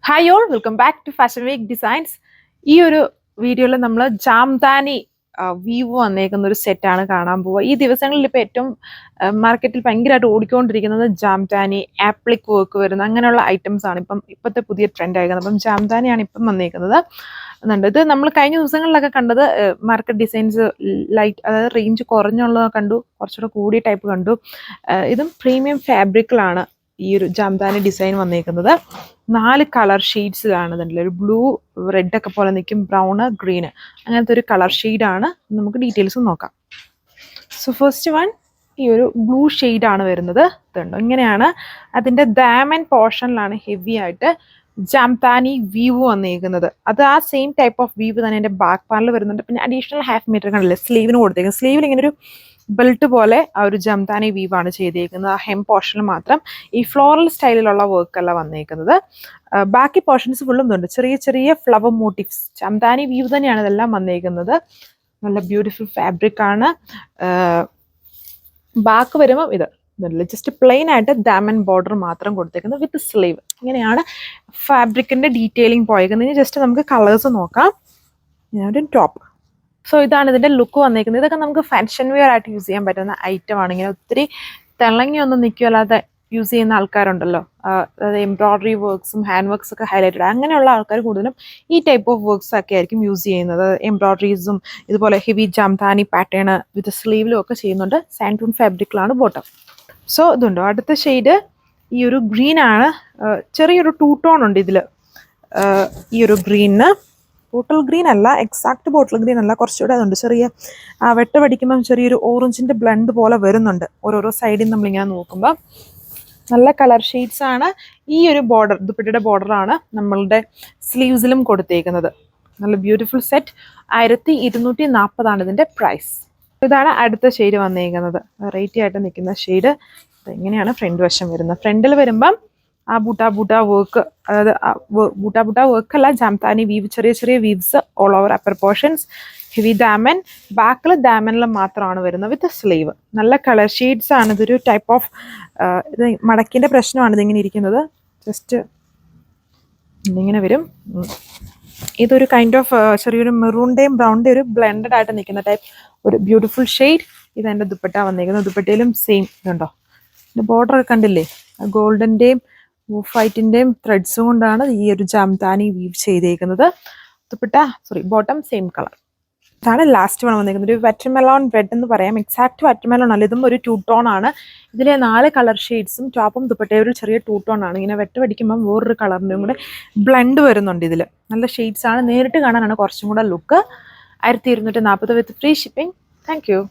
Hi all, welcome back to fashion week designs. ഈ ഒരു വീഡിയോയിൽ നമ്മൾ ജാംദാനി വീവ് വന്നേക്കുന്ന ഒരു സെറ്റാണ് കാണാൻ പോവുക. ഈ ദിവസങ്ങളിൽ ഇപ്പോൾ ഏറ്റവും മാർക്കറ്റിൽ ഭയങ്കരമായിട്ട് ഓടിക്കൊണ്ടിരിക്കുന്നത് ജാംദാനി, ആപ്ലിക് വർക്ക് വരുന്ന അങ്ങനെയുള്ള ഐറ്റംസ് ആണ് ഇപ്പോഴത്തെ പുതിയ ട്രെൻഡ് ആയിരിക്കുന്നത്. അപ്പം ജാംദാനിയാണ് ഇപ്പം വന്നേക്കുന്നത്. ഇത് നമ്മൾ കഴിഞ്ഞ ദിവസങ്ങളിലൊക്കെ കണ്ടത് മാർക്കറ്റ് ഡിസൈൻസ് ലൈറ്റ്, അതായത് റേഞ്ച് കുറഞ്ഞുള്ളത് കണ്ടു, കുറച്ചുകൂടെ കൂടിയ ടൈപ്പ് കണ്ടു. ഇതും പ്രീമിയം ഫാബ്രിക്കിലാണ് ഈ ഒരു ജാംദാനി ഡിസൈൻ വന്നേക്കുന്നത്. 4 കളർ ഷെയ്ഡ്സിലാണ് ഇതിൻ്റെ. ഒരു ബ്ലൂ, റെഡ് ഒക്കെ പോലെ നിൽക്കും, ബ്രൗണ്, ഗ്രീന്, അങ്ങനത്തെ ഒരു കളർ ഷെയ്ഡാണ്. നമുക്ക് ഡീറ്റെയിൽസ് നോക്കാം. സോ ഫസ്റ്റ് വൺ ഈ ഒരു ബ്ലൂ ഷെയ്ഡാണ് വരുന്നത്. ഇതുണ്ടോ, ഇങ്ങനെയാണ് അതിൻ്റെ ദാമൻ പോർഷനിലാണ് ഹെവി ആയിട്ട് ജാംദാനി വീവ് വന്നേക്കുന്നത്. അത് ആ സെയിം ടൈപ്പ് ഓഫ് വീവ് തന്നെ എൻ്റെ ബാക്ക് പാനിൽ വരുന്നുണ്ട്. പിന്നെ അഡീഷണൽ ഹാഫ് മീറ്റർ കണ്ടില്ലേ സ്ലീവിന് കൊടുത്തേക്കുന്നത്. സ്ലീവിൽ ഇങ്ങനെ ഒരു ബെൽറ്റ് പോലെ ആ ഒരു ജാംദാനി വീവാണ് ചെയ്തേക്കുന്നത്. ആ ഹെം പോർഷനിൽ മാത്രം ഈ ഫ്ലോറൽ സ്റ്റൈലിലുള്ള വർക്കല്ല വന്നേക്കുന്നത്. ബാക്കി പോർഷൻസ് ഫുള്ളും ഇതുണ്ട്, ചെറിയ ചെറിയ ഫ്ലവർ മോട്ടീവ്സ്. ജാംദാനി വീവ് തന്നെയാണ് ഇതെല്ലാം വന്നേക്കുന്നത്. നല്ല ബ്യൂട്ടിഫുൾ ഫാബ്രിക് ആണ്. ബാക്ക് വരുമ്പോൾ ഇതല്ല, ജസ്റ്റ് പ്ലെയിൻ ആയിട്ട് ദാമൻ ബോർഡർ മാത്രം കൊടുത്തേക്കുന്നത് വിത്ത് സ്ലീവ്. ഇങ്ങനെയാണ് ഫാബ്രിക്കിന്റെ ഡീറ്റെയിലിംഗ് പോയേക്കുന്നത്. ഇനി ജസ്റ്റ് നമുക്ക് കളേഴ്സ് നോക്കാം. ഞാനൊരു ടോപ്പ്. സോ ഇതാണ് ഇതിന്റെ ലുക്ക് വന്നേക്കുന്നത്. ഇതൊക്കെ നമുക്ക് ഫാഷൻ വെയർ ആയിട്ട് യൂസ് ചെയ്യാൻ പറ്റുന്ന ഐറ്റം ആണ്. ഇങ്ങനെ ഒത്തിരി തിളങ്ങിയൊന്നും നിൽക്കുമല്ലാതെ യൂസ് ചെയ്യുന്ന ആൾക്കാരുണ്ടല്ലോ, അതായത് എംബ്രോയിഡറി വർക്ക്സും ഹാൻഡ് വർക്ക്സ് ഒക്കെ ഹൈലൈറ്റഡ്, അങ്ങനെയുള്ള ആൾക്കാർ കൂടുതലും ഈ ടൈപ്പ് ഓഫ് വർക്ക്സ് ഒക്കെ ആയിരിക്കും യൂസ് ചെയ്യുന്നത്. എംബ്രോയിഡറീസും ഇതുപോലെ ഹെവി ജാംദാനി പാറ്റേൺ വിത്ത് സ്ലീവിലും ഒക്കെ ചെയ്യുന്നുണ്ട്. സാൻഡൂൺ ഫാബ്രിക്കിലാണ് ബോട്ടം. സോ ഇതുണ്ടോ, അടുത്ത ഷെയ്ഡ് ഈ ഒരു ഗ്രീൻ ആണ്. ചെറിയൊരു 2 ടോൺ ഉണ്ട് ഇതിൽ. ഈ ഒരു ഗ്രീനിന് ബോട്ടിൽ ഗ്രീൻ അല്ല, എക്സാക്ട് ബോട്ടിൽ ഗ്രീൻ അല്ല, കുറച്ചുകൂടെ അതുണ്ട്. ചെറിയ വെട്ട പഠിക്കുമ്പം ചെറിയൊരു ഓറഞ്ചിൻ്റെ ബ്ലണ്ട് പോലെ വരുന്നുണ്ട് ഓരോരോ സൈഡിൽ നമ്മളിങ്ങനെ നോക്കുമ്പോൾ. നല്ല കളർ ഷെയ്ഡ്സ് ആണ്. ഈ ഒരു ബോർഡർ, ദുപ്പട്ടയുടെ ബോർഡറാണ് നമ്മളുടെ സ്ലീവ്സിലും കൊടുത്തേക്കുന്നത്. നല്ല ബ്യൂട്ടിഫുൾ സെറ്റ്. 1240 ഇതിൻ്റെ പ്രൈസ്. ഇതാണ് അടുത്ത ഷെയ്ഡ് വന്നേക്കുന്നത്, വെറൈറ്റി ആയിട്ട് നിൽക്കുന്ന ഷെയ്ഡ്. ഇങ്ങനെയാണ് ഫ്രണ്ട് വശം വരുന്നത്. ഫ്രണ്ടിൽ വരുമ്പം ആ ബൂട്ടാ വർക്ക്, അതായത് ബൂട്ടാ വർക്ക് അല്ല, ജാംദാനി വീവ്, ചെറിയ ചെറിയ weaves all over upper portions, heavy Daman. ബാക്കിൽ ദാമനിൽ മാത്രമാണ് വരുന്നത് വിത്ത് സ്ലീവ്. നല്ല കളർ ഷെയ്ഡ്സ് ആണ്. ഇതൊരു ടൈപ്പ് ഓഫ് ഇത് മടക്കിൻ്റെ പ്രശ്നമാണ് ഇതിങ്ങനെ ഇരിക്കുന്നത്. ജസ്റ്റ് ഇങ്ങനെ വരും. ഇതൊരു കൈൻഡ് ഓഫ് ചെറിയൊരു മെറൂണിൻ്റെയും ബ്രൗണിൻ്റെയും ഒരു ബ്ലെൻഡഡ് ആയിട്ട് നിൽക്കുന്ന ടൈപ്പ് ഒരു ബ്യൂട്ടിഫുൾ ഷെയ്ഡ്. ഇതെൻ്റെ ദുപ്പട്ട വന്നിരിക്കുന്നത്. ദുപ്പട്ടയിലും സെയിം ഇതുണ്ടോ, ഇതിൻ്റെ ബോർഡർ കണ്ടില്ലേ, ഗോൾഡൻ്റെയും വൈറ്റിൻ്റെയും ത്രെഡ്സും കൊണ്ടാണ് ഈ ഒരു ജാംദാനി വീവ് ചെയ്തേക്കുന്നത്. Dupatta bottom same colour. ഇതാണ് ലാസ്റ്റ് വൺ വന്നിരിക്കുന്നത്. ഒരു വാട്ടർമെലോൺ റെഡ് എന്ന് പറയാം. എക്സാക്ട് വാട്ടർമെലോൺ അല്ല, ഇതും ഒരു 2 ടോൺ ആണ്. ഇതിലെ 4 കളർ ഷെയ്ഡ്സും ടോപ്പും ദുപ്പട്ടയും ഒരു ചെറിയ 2 ടോൺ ആണ്. ഇങ്ങനെ വെട്ട് പഠിക്കുമ്പം വേറൊരു കളറിൻ്റെയും കൂടെ ബ്ലെൻഡ് വരുന്നുണ്ട് ഇതിൽ. നല്ല ഷെയ്ഡ്സ് ആണ്. നേരിട്ട് കാണാനാണ് കുറച്ചും കൂടെ look. 1240 with free shipping. Thank you.